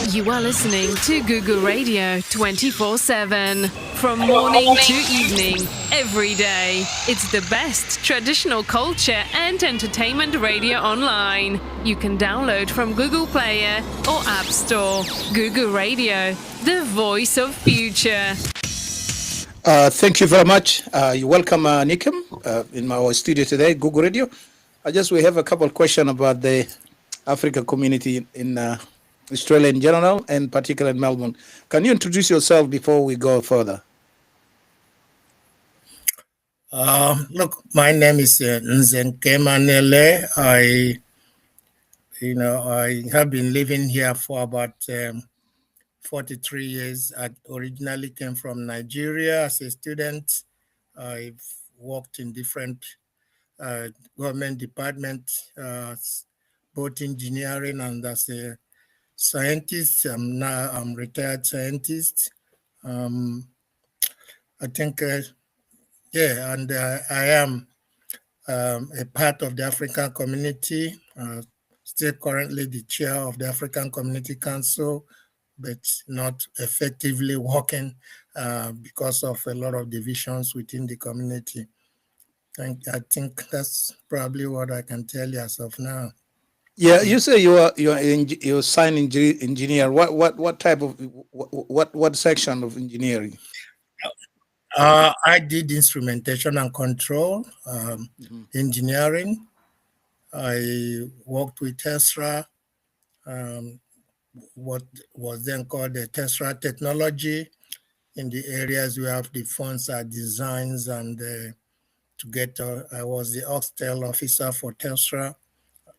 You are listening to Google Radio 24/7. From morning to evening, every day. It's the best traditional culture and entertainment radio online. You can download from Google Player or App Store. Google Radio, the voice of future. Thank you very much. You welcome Nikim in our studio today, Google Radio. We have a couple of questions about the African community in Australia in general, and particularly in Melbourne. Can you introduce yourself before we go further? Look, my name is Nzenke Manele. I have been living here for about 43 years. I originally came from Nigeria as a student. I've worked in different government departments, both engineering and as a scientist. I'm retired scientist. I think, and I am a part of the African community, still currently the chair of the African Community Council, but not effectively working because of a lot of divisions within the community. I think that's probably what I can tell you as of now. Yeah, you say you're a sign engineer. What type of what section of engineering? I did instrumentation and control engineering. I worked with Telstra, what was then called the Telstra technology, in the areas we have the funds designs and I was the Oxtel officer for Telstra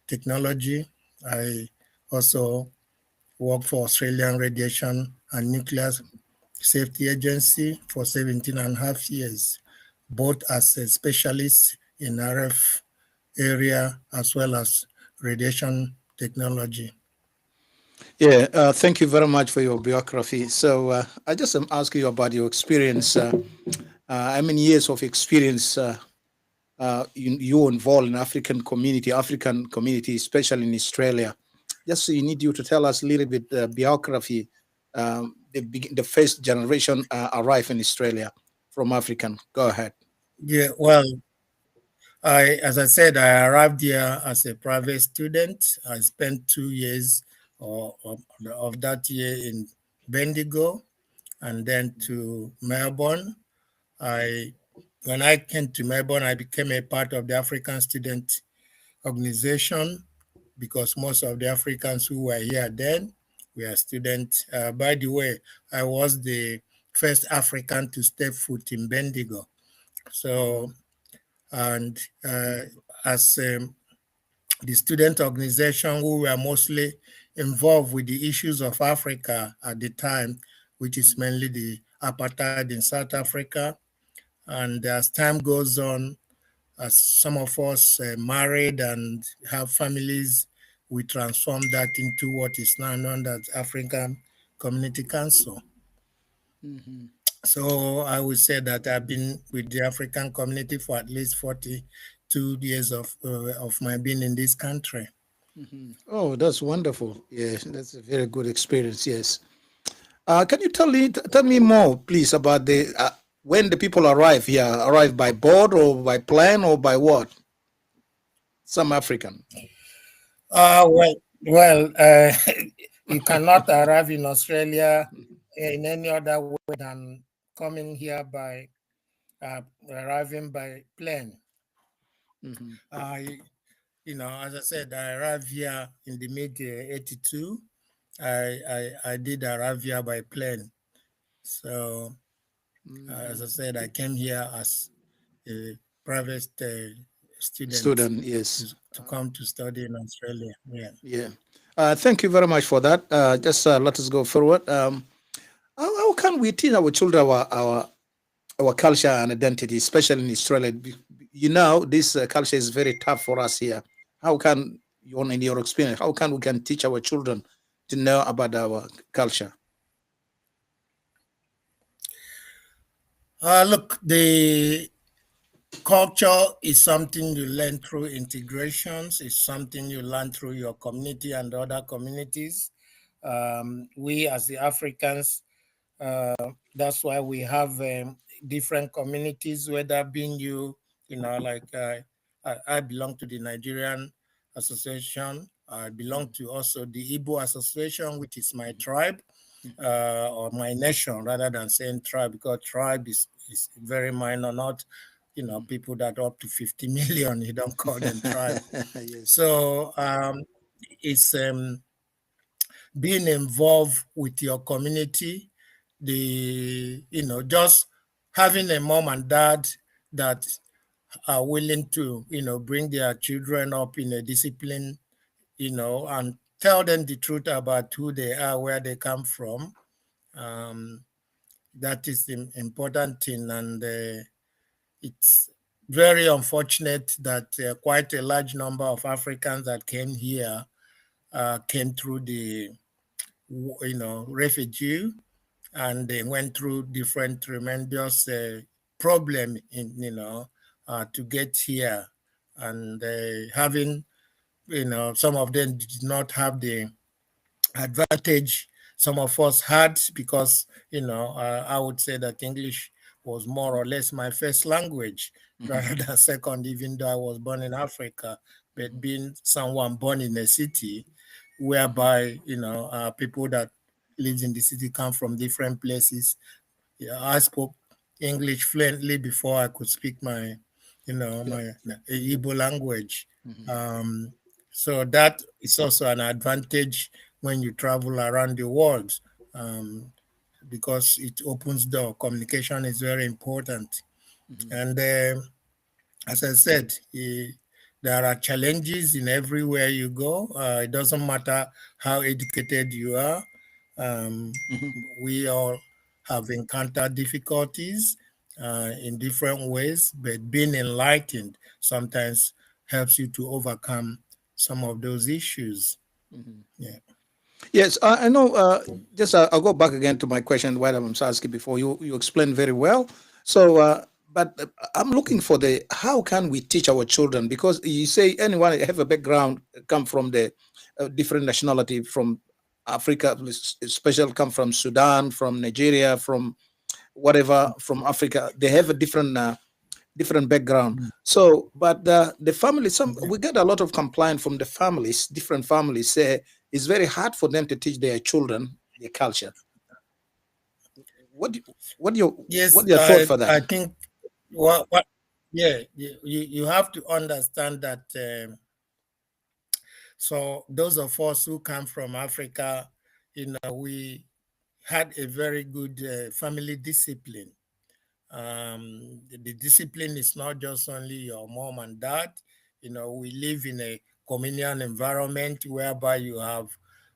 technology. I also worked for Australian Radiation and Nuclear Safety Agency for 17 and a half years, both as a specialist in RF area as well as radiation technology. Yeah, thank you very much for your biography. So I just am asking you about your experience. How many years of experience you involved in African community, especially in Australia? Just so you to tell us a little bit biography. The first generation arrived in Australia from African. Go ahead. Yeah, well, as I said, I arrived here as a private student. I spent 2 years of that year in Bendigo and then to Melbourne. When I came to Melbourne, I became a part of the African Student Organization because most of the Africans who were here then were students. By the way, I was the first African to step foot in Bendigo. So, and as the student organization, we were mostly involved with the issues of Africa at the time, which is mainly the apartheid in South Africa. And as time goes on, as some of us married and have families, we transform that into what is now known as African Community Council. Mm-hmm. So I would say that I've been with the African community for at least 42 years of my being in this country. Mm-hmm. Oh, that's wonderful. Yes, that's a very good experience. Yes. Can you tell me more, please, about the when the people arrive here? Arrive by boat or by plane or by what? Some African. Well, you cannot arrive in Australia in any other way than coming here by arriving by plane. Mm-hmm. As I said, I arrived here in the mid 82. I did arrive here by plane. So, as I said, I came here as a private student. Yes, to come to study in Australia. Yeah. Thank you very much for that. Just let us go forward. How can we teach our children our culture and identity, especially in Australia? This culture is very tough for us here. How can you, in your experience, how can we teach our children to know about our culture? Look, the culture is something you learn through integrations. It's something you learn through your community and other communities. We as the Africans, that's why we have different communities, whether being like I belong to the Nigerian Association. I belong to also the Igbo Association, which is my tribe or my nation, rather than saying tribe, because tribe is very minor, not people that are up to 50 million. You don't call them tribe. Yes. So it's being involved with your community, just having a mom and dad that are willing to bring their children up in a discipline, and tell them the truth about who they are, where they come from. That is the important thing, and it's very unfortunate that quite a large number of Africans that came here came through the refugee, and they went through different tremendous problem in to get here, and having some of them did not have the advantage some of us had, because I would say that English was more or less my first language rather than second, even though I was born in Africa. But being someone born in a city whereby people that live in the city come from different places, I spoke English fluently before I could speak my Igbo language. So that is also an advantage when you travel around the world, because it opens door. Communication is very important. And as I said, there are challenges in everywhere you go. It doesn't matter how educated you are. We all have encountered difficulties in different ways, but being enlightened sometimes helps you to overcome some of those issues. Yeah. Yes, I know. Just I'll go back again to my question, what I was asking before. You explained very well. So, but I'm looking for the how can we teach our children, because you say anyone have a background, come from the different nationality from Africa, especially come from Sudan, from Nigeria, from whatever, from Africa. They have a different background. So, but the family, some we get a lot of complaint from the families. Different families say it's very hard for them to teach their children their culture. What do, Yes, what your thought for that? I think what yeah, you have to understand that. So those of us who come from Africa, we had a very good family discipline. The discipline is not just only your mom and dad. We live in a communal environment whereby you have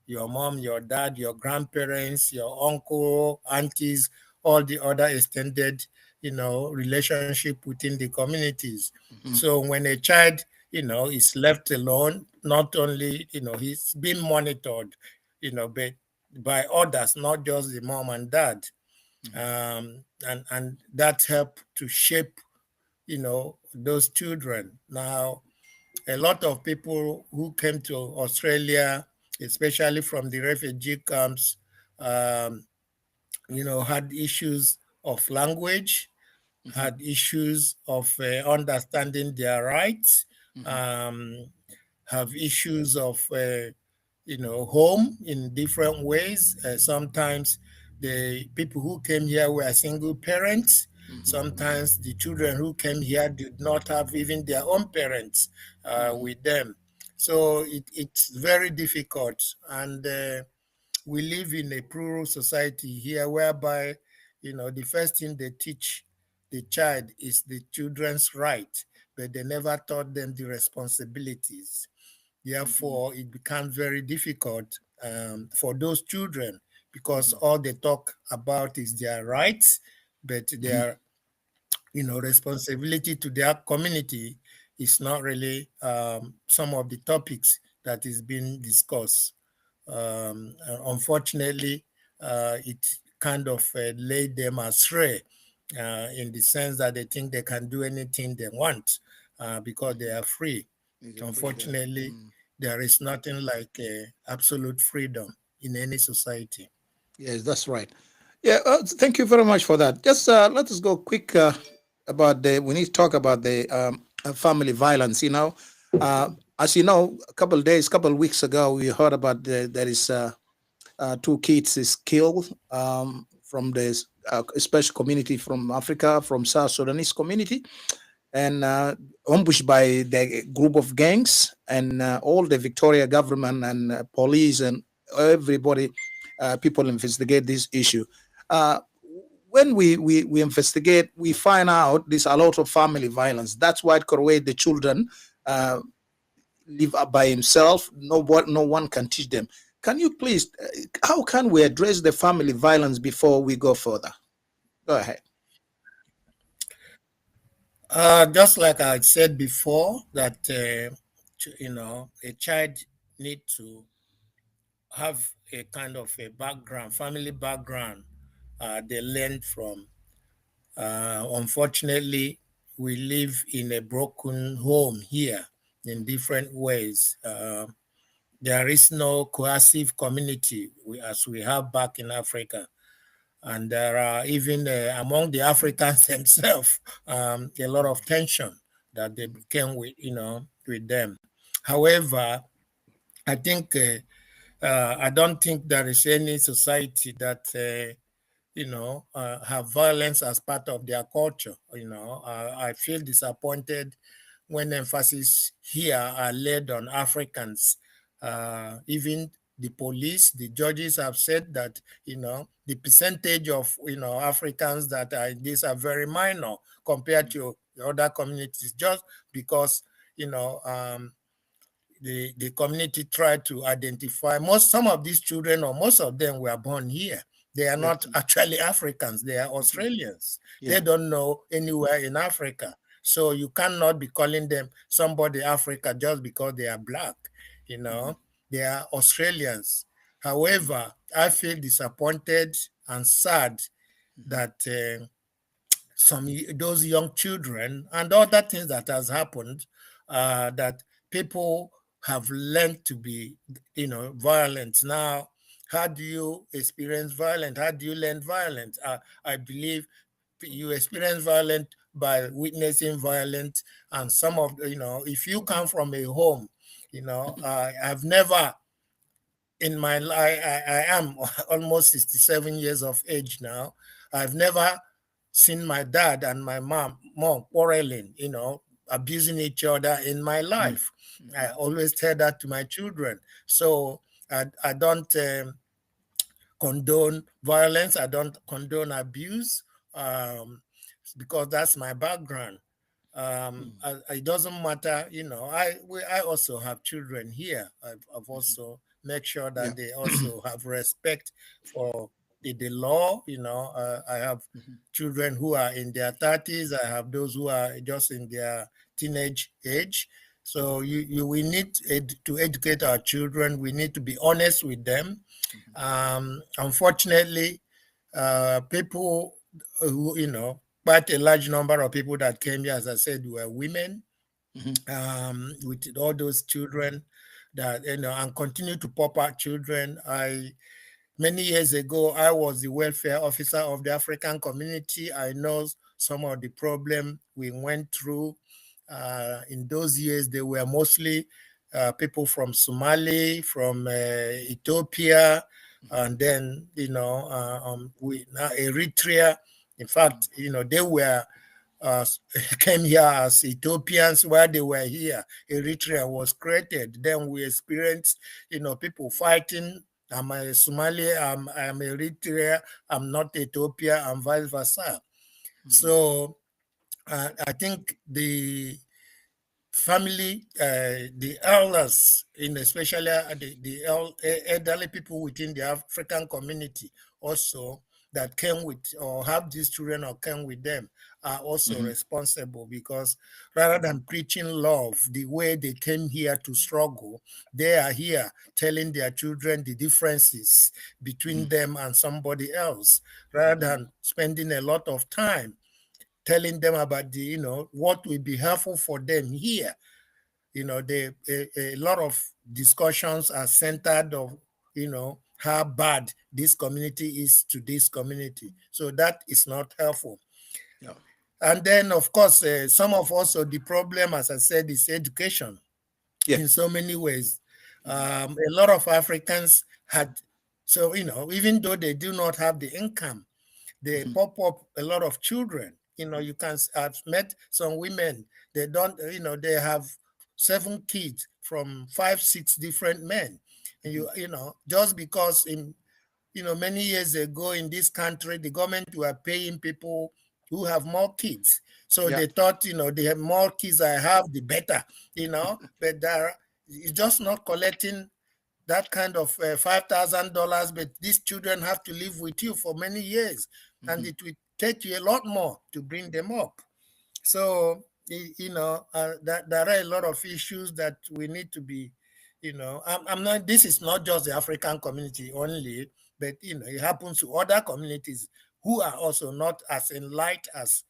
your mom, your dad, your grandparents, your uncle, aunties, all the other extended, relationship within the communities. So when a child, is left alone, not only, he's being monitored, but by others, not just the mom and dad. And that helped to shape those children. Now a lot of people who came to Australia, especially from the refugee camps, um, had issues of language, had issues of understanding their rights, um, have issues of home in different ways. Sometimes the people who came here were single parents. Sometimes the children who came here did not have even their own parents with them. So it's very difficult. And we live in a plural society here whereby, the first thing they teach the child is the children's right, but they never taught them the responsibilities. Therefore, it becomes very difficult for those children, because all they talk about is their rights, but their responsibility to their community is not really some of the topics that is being discussed. Unfortunately, it kind of laid them astray in the sense that they think they can do anything they want because they are free. Is it freedom? Unfortunately, there is nothing like absolute freedom. in any society. Yes, that's right. Yeah, thank you very much for that. Just let us go quick about we need to talk about the family violence. Uh, as you know, couple of weeks ago, we heard about there is two kids is killed from this special community from Africa, from South Sudanese community, and ambushed by the group of gangs, and all the Victoria government and police and everybody, people investigate this issue. Uh, when we investigate, we find out there's a lot of family violence. That's why Korwe, the children live up by himself. No one can teach them. Can you please, how can we address the family violence before we go further? Go ahead. Just like I said before, that a child need to have a kind of a background, family background. They learn from. Unfortunately, we live in a broken home here in different ways. There is no cohesive community as we have back in Africa. And there are even among the Africans themselves a lot of tension that they became with them. However, I think I don't think there is any society that have violence as part of their culture. I feel disappointed when emphasis here are laid on Africans. Even the police, the judges have said that the percentage of Africans that are these are very minor compared to the other communities, just because the community tried to identify some of these children, or most of them were born here. They are not actually Africans, they are Australians. They don't know anywhere in Africa. So you cannot be calling them somebody Africa just because they are black. They are Australians. However, I feel disappointed and sad that those young children and other things that has happened, that people have learned to be violent. Now, how do you experience violence? How do you learn violence? I believe you experience violence by witnessing violence. And some of if you come from a home, I've never in my life, I am almost 67 years of age now. I've never seen my dad and my mom quarreling, abusing each other in my life. I always tell that to my children. So I don't condone violence. I don't condone abuse, because that's my background. It doesn't matter, I also have children here. I've also make sure that they also have respect for the law. I have children who are in their 30s. I have those who are just in their teenage age. So we need to educate our children. We need to be honest with them. Unfortunately, people who, quite a large number of people that came here, as I said, were women, with all those children that, and continue to pop out children. Many years ago, I was the welfare officer of the African community. I know some of the problem we went through. In those years, they were mostly people from Somalia, from Ethiopia, and then, Eritrea. In fact, they were came here as Ethiopians while they were here. Eritrea was created. Then we experienced, people fighting. I'm a Somali, I'm Eritrea, I'm not Ethiopia, and vice versa. So I think the family, the elders, especially the elderly people within the African community also that came with or have these children or came with them are also responsible, because rather than preaching love the way they came here to struggle, they are here telling their children the differences between them and somebody else, rather than spending a lot of time telling them about the, what will be helpful for them here. A lot of discussions are centered of, how bad this community is to this community. So that is not helpful. Yeah. And then, of course, some of also the problem, as I said, is education Yeah. in so many ways. A lot of Africans had, so, even though they do not have the income, they pop up a lot of children. You can, I've met some women, they don't, they have 7 kids from 5, 6 different men. And just because many years ago in this country, the government were paying people who have more kids. So Yeah. they thought, the more kids I have, the better, but it's just not collecting that kind of $5,000, but these children have to live with you for many years, and it will take you a lot more to bring them up. So, there are a lot of issues that we need to be, I'm not, this is not just the African community only, but, it happens to other communities who are also not as enlightened as,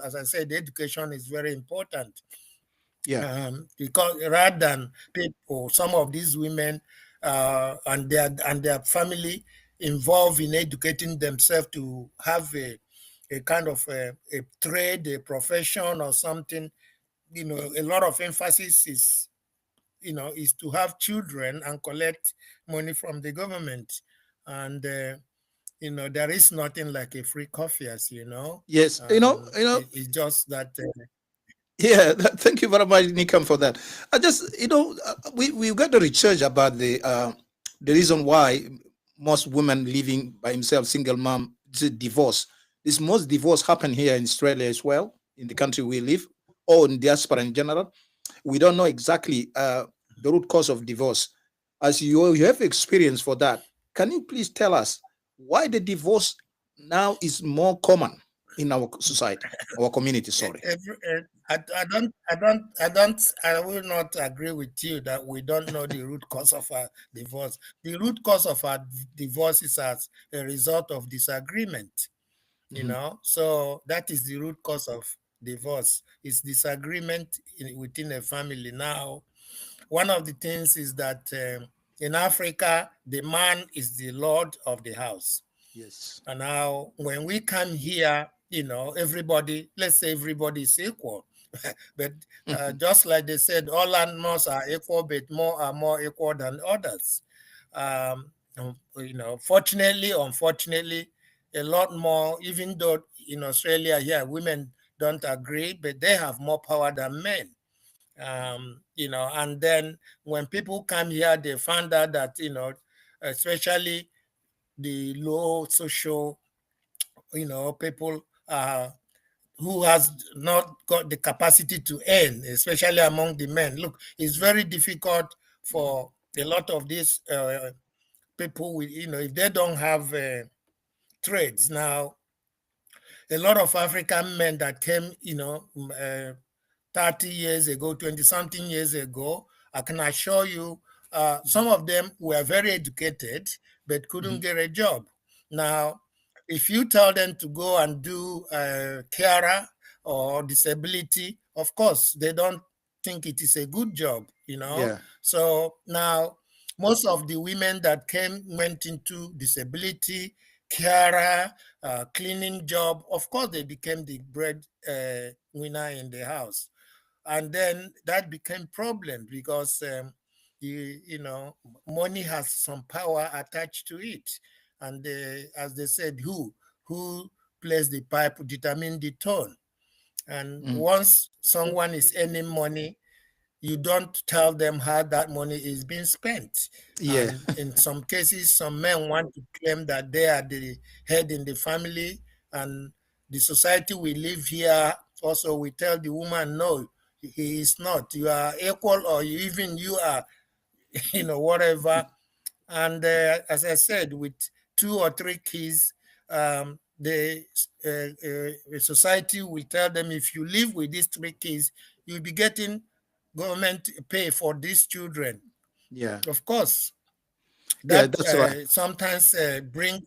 as I said, education is very important. Yeah. Because rather than people, some of these women and their family involved in educating themselves to have a kind of a trade, a profession or something, a lot of emphasis is to have children and collect money from the government. And there is nothing like a free coffee, as you know. Yes. It's just that Yeah, thank you very much, Nikam, for that. I just, we got the research about the reason why most women living by himself, single mom, divorce. This most divorce happen here in Australia as well, in the country we live, or in diaspora in general. We don't know exactly the root cause of divorce. As you have experience for that, can you please tell us why the divorce now is more common in our society, our community? Sorry. I will not agree with you that we don't know the root cause of our divorce. The root cause of our divorce is as a result of disagreement, So that is the root cause of divorce. It's disagreement within a family. Now, one of the things is that in Africa, the man is the lord of the house. Yes. And now, when we come here, everybody, let's say everybody is equal. But just like they said, all animals are equal, but more are more equal than others. Fortunately, unfortunately, a lot more, even though in Australia here, women don't agree, but they have more power than men. And then when people come here, they find out that, especially the low social, people who has not got the capacity to earn, especially among the men. Look, it's very difficult for a lot of these people with, if they don't have trades. Now, a lot of African men that came, 30 years ago, 20 something years ago, I can assure you, some of them were very educated, but couldn't get a job. Now, if you tell them to go and do carer or disability, of course, they don't think it is a good job, Yeah. So now, most of the women that went into disability, carer, cleaning job, of course, they became the bread winner in the house. And then that became problem because money has some power attached to it, and as they said, who plays the pipe determine the tone. And once someone is earning money, you don't tell them how that money is being spent. Yeah. And in some cases, some men want to claim that they are the head in the family, and the society we live here also we tell the woman, no, he is not. You are equal, or you are, whatever. And as I said, with 2 or 3 kids, the society will tell them, if you live with these 3 kids, you'll be getting government pay for these children. Yeah. Of course, Yeah, that that's right. sometimes bring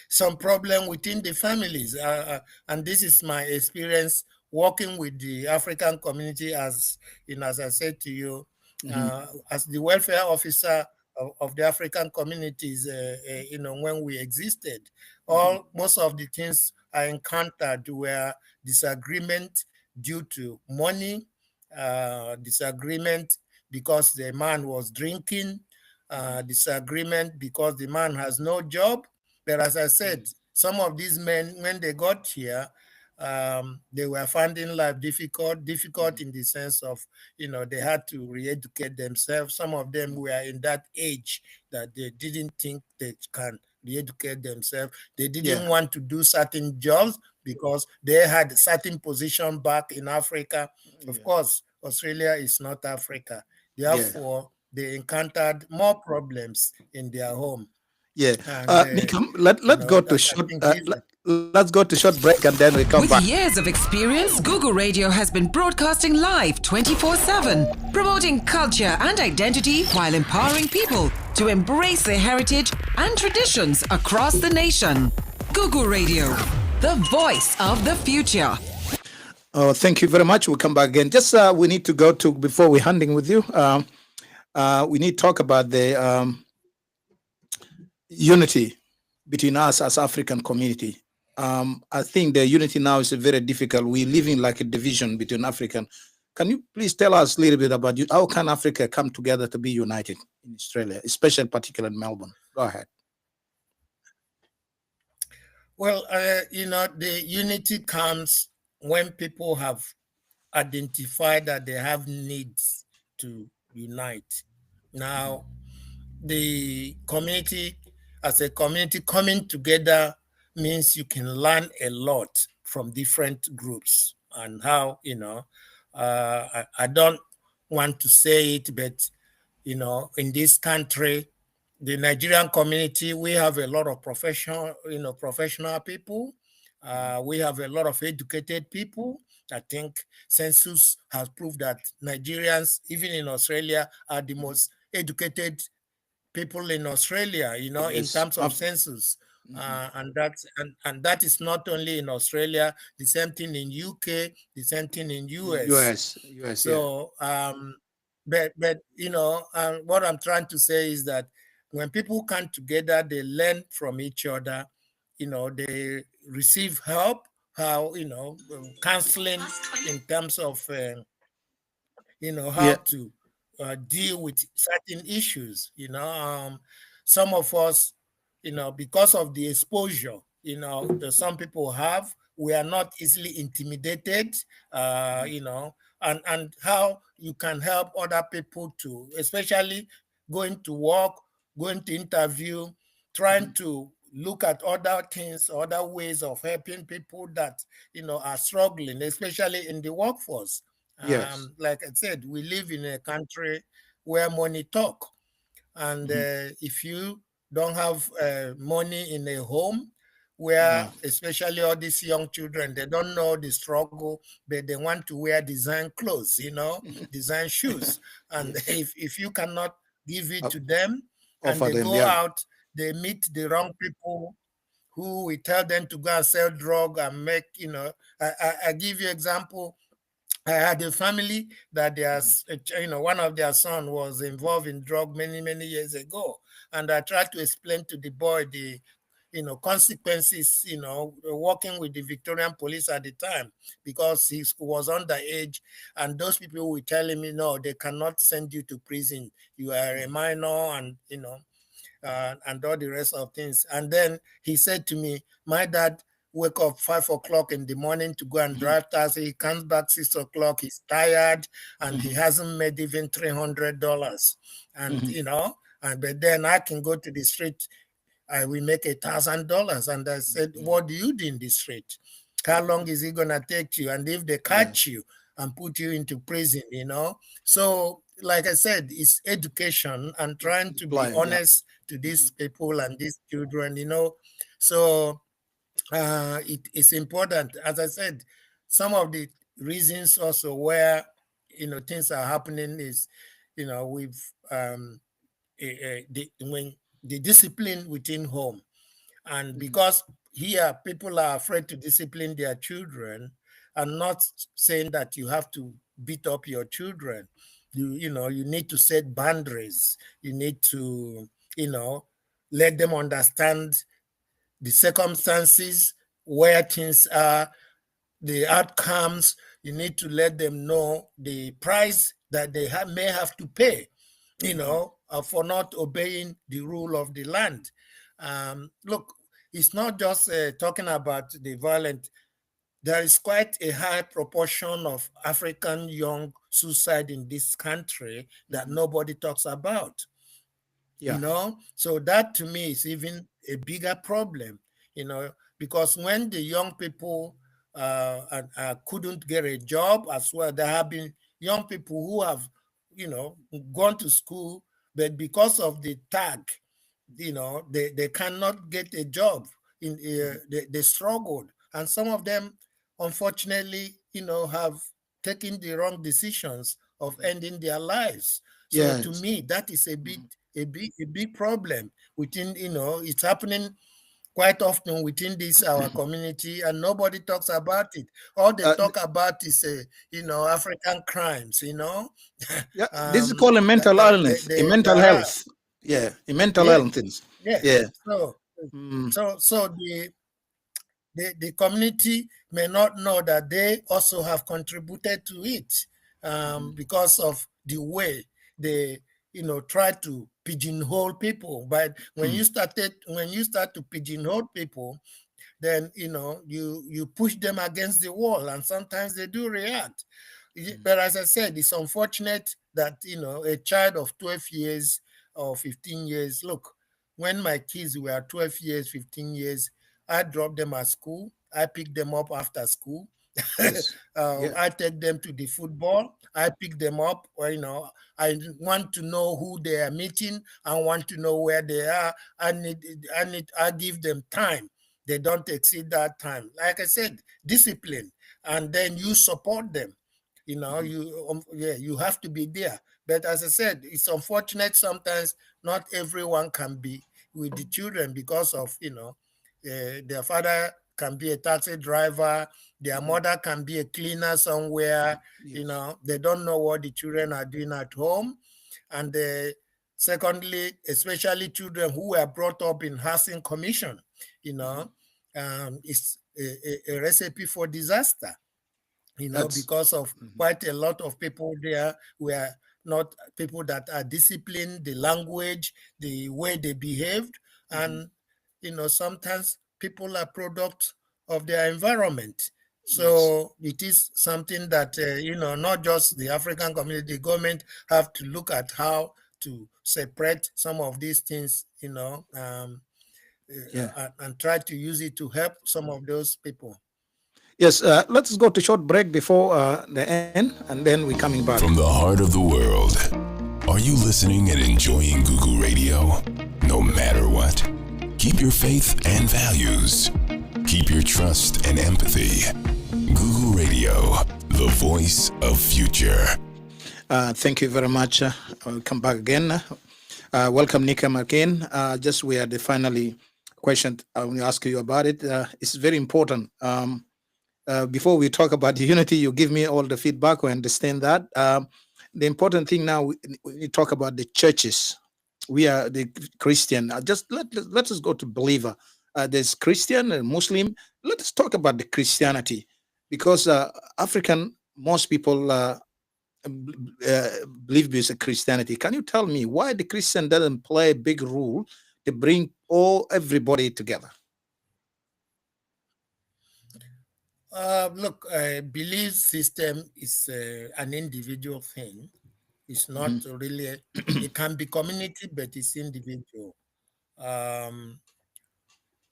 some problem within the families. And this is my experience working with the African community, as I said to you, as the welfare officer of the African communities, when we existed. Most of the things I encountered were disagreement due to money, disagreement because the man was drinking, disagreement because the man has no job. But as I said, some of these men, when they got here, they were finding life difficult in the sense of, they had to re-educate themselves. Some of them were in that age that they didn't think they can re-educate themselves. They didn't want to do certain jobs because they had certain position back in Africa. Of course, Australia is not Africa. Therefore, they encountered more problems in their home. Yeah. Nikam, let's go to short. Let's go to short break and then we come back. With years of experience, Google Radio has been broadcasting live 24/7, promoting culture and identity while empowering people to embrace their heritage and traditions across the nation. Google Radio, the voice of the future. Oh, thank you very much. We'll come back again. Just we need to go to, before we're handing with you, we need to talk about the unity between us as African community. I think the unity now is very difficult. We're living like a division between African. Can you please tell us a little bit about how can Africa come together to be united in Australia, especially particularly in Melbourne? Go ahead. Well, the unity comes when people have identified that they have needs to unite. Now, the community, as a community coming together, means you can learn a lot from different groups and how, I don't want to say it, but, in this country, the Nigerian community, we have a lot of professional people. We have a lot of educated people. I think census has proved that Nigerians, even in Australia, are the most educated people in Australia, in terms of census. And that is not only in Australia, the same thing in UK, the same thing in US. So, but what I'm trying to say is that when people come together, they learn from each other. They receive help, how counseling in terms of how to deal with certain issues. Some of us, because of the exposure, that some people have, we are not easily intimidated, and how you can help other people to, especially going to work, going to interview, trying to look at other things, other ways of helping people that, are struggling, especially in the workforce. Yes. Like I said, we live in a country where money talk. And if you don't have money in a home where, especially all these young children, they don't know the struggle, but they want to wear design clothes, design shoes. And if you cannot give it to them, and they go out, they meet the wrong people who will tell them to go and sell drug and make, I give you example. I had a family that one of their son was involved in drug many, many years ago. And I tried to explain to the boy the, consequences, working with the Victorian police at the time, because he was underage. And those people were telling me, no, they cannot send you to prison. You are a minor, and, and all the rest of things. And then he said to me, my dad wake up 5 o'clock in the morning to go and drive taxi. He comes back 6 o'clock. He's tired, and he hasn't made even $300. And but then I can go to the street. I will make $1,000. And I said, what do you do in the street? How long is it gonna take you? And if they catch you and put you into prison, So, like I said, it's education and trying to be honest to these people and these children, So it's important. As I said, some of the reasons also where things are happening is with when the discipline within home, and because here people are afraid to discipline their children. I'm not saying that you have to beat up your children, you need to set boundaries. You need to, let them understand the circumstances, where things are, the outcomes. You need to let them know the price that they may have to pay, for not obeying the rule of the land. Look, it's not just talking about the violent. There is quite a high proportion of African young suicide in this country that nobody talks about. Yeah. So that to me is even a bigger problem, because when the young people couldn't get a job as well, there have been young people who have, gone to school, but because of the tag, they cannot get a job. They struggled, and some of them, unfortunately, have taken the wrong decisions of ending their lives. So to Yes. me, that is a big problem within, it's happening quite often within this our community, and nobody talks about it. All they Uh, talk about is African crimes, yeah, this is called a that, mental that illness, a there mental are. health. Yeah, a mental Yes, illness. yes. Yeah. So Mm, so the community may not know that they also have contributed to it, because of the way they try to pigeonhole people. But when you start to pigeonhole people, then you push them against the wall, and sometimes they do react. But as I said, it's unfortunate that a child of 12 years or 15 years. Look, when my kids were 12 years, 15 years, I dropped them at school. I picked them up after school. yes. Yeah. I take them to the football. I pick them up. Or, I want to know who they are meeting. I want to know where they are. I give them time. They don't exceed that time. Like I said, discipline, and then you support them. You have to be there. But as I said, it's unfortunate sometimes not everyone can be with the children because of their father can be a taxi driver, their mother can be a cleaner somewhere. Yes. They don't know what the children are doing at home. And secondly, especially children who were brought up in housing commission, it's a recipe for disaster, That's because of quite a lot of people there were not people that are disciplined, the language, the way they behaved. And, sometimes people are products of their environment. yes. So it is something that, not just the African community, the government have to look at how to separate some of these things, Yeah. and try to use it to help some of those people. Yes. Let's go to short break before the end, and then we're coming back. From the heart of the world, are you listening and enjoying Google Radio? No matter what, keep your faith and values. Keep your trust and empathy. Google Radio, the voice of future. Thank you very much. I'll come back again. Welcome, Nikam, again. Just we had the finally question I want to ask you about it. It's very important. Before we talk about the unity, you give me all the feedback. I understand that. The important thing now, we talk about the churches. We are the Christian. Just let us go to believer. There's Christian and Muslim. Let us talk about the Christianity, because African, most people believe this is Christianity. Can you tell me why the Christian doesn't play a big role to bring everybody together? Look, a belief system is an individual thing. It's not really, it can be community, but it's individual.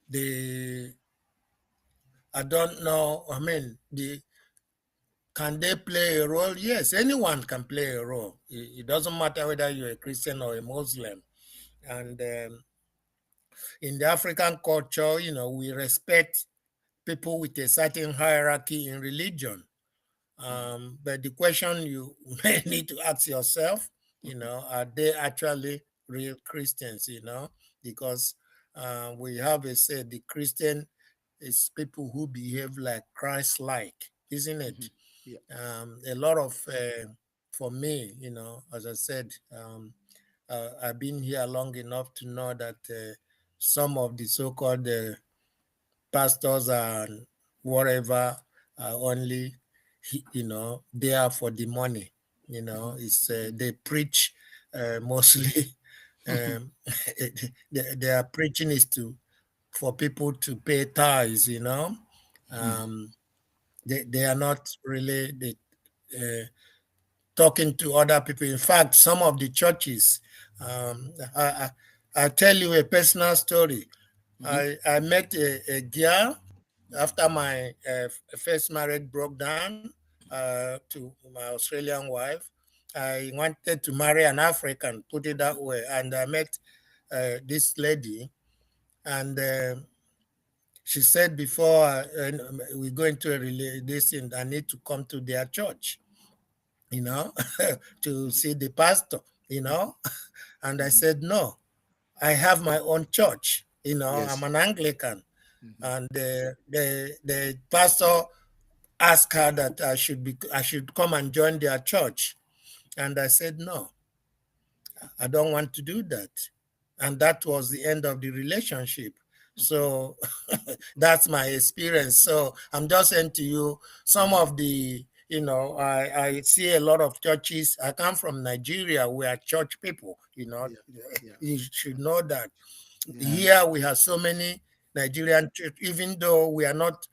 The I don't know, can they play a role? Yes, anyone can play a role. It doesn't matter whether you're a Christian or a Muslim. And in the African culture, we respect people with a certain hierarchy in religion. But the question you may need to ask yourself, are they actually real Christians, because we have a say the Christian is people who behave like Christ-like, isn't it? Yeah. A lot of for me, as I said, I've been here long enough to know that some of the so-called pastors and whatever are only, there for the money. It's they preach mostly. Their preaching is for people to pay tithes. They are not really talking to other people. In fact, some of the churches, I tell you a personal story. I met a girl after my first marriage broke down to my Australian wife. I wanted to marry an African, put it that way. And I met this lady, and she said, before we go into this, I need to come to their church, to see the pastor, And I said, no, I have my own church, Yes. I'm an Anglican. And the pastor asked her that I should come and join their church. And I said, no, I don't want to do that. And that was the end of the relationship. So that's my experience. So I'm just saying to you, some of the, I see a lot of churches. I come from Nigeria. We are church people, You should know that. Yeah. Here we have so many Nigerian churches, even though we are not,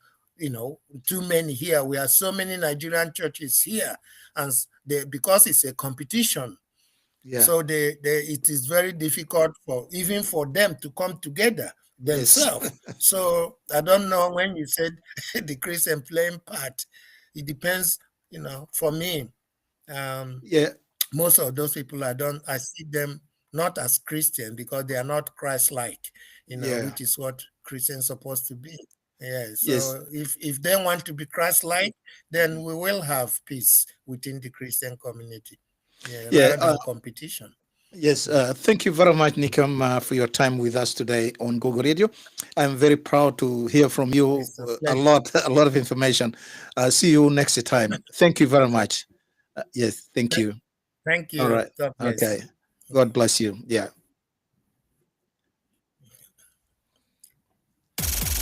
too many here. We have so many Nigerian churches here. And because it's a competition, Yeah. so it is very difficult even for them to come together themselves. So I don't know, when you said the Christian playing part, it depends, for me. Yeah. Most of those people I see them not as Christian because they are not Christ-like, Yeah. which is what Christians supposed to be. Yeah. So Yes. if they want to be Christ-like, then we will have peace within the Christian community. Yeah, Rather than competition. Yes, thank you very much, Nikem, for your time with us today on Google Radio. I'm very proud to hear from you. It's a A lot of information. See you next time. Thank you very much. Yes, thank you. Thank you. All right. God bless. Okay. God bless you. Yeah.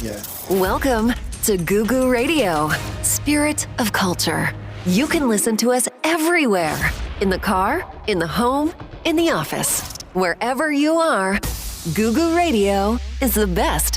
Yeah. Welcome to Gugu Radio, Spirit of Culture. You can listen to us everywhere, in the car, in the home, in the office. Wherever you are, Gugu Radio is the best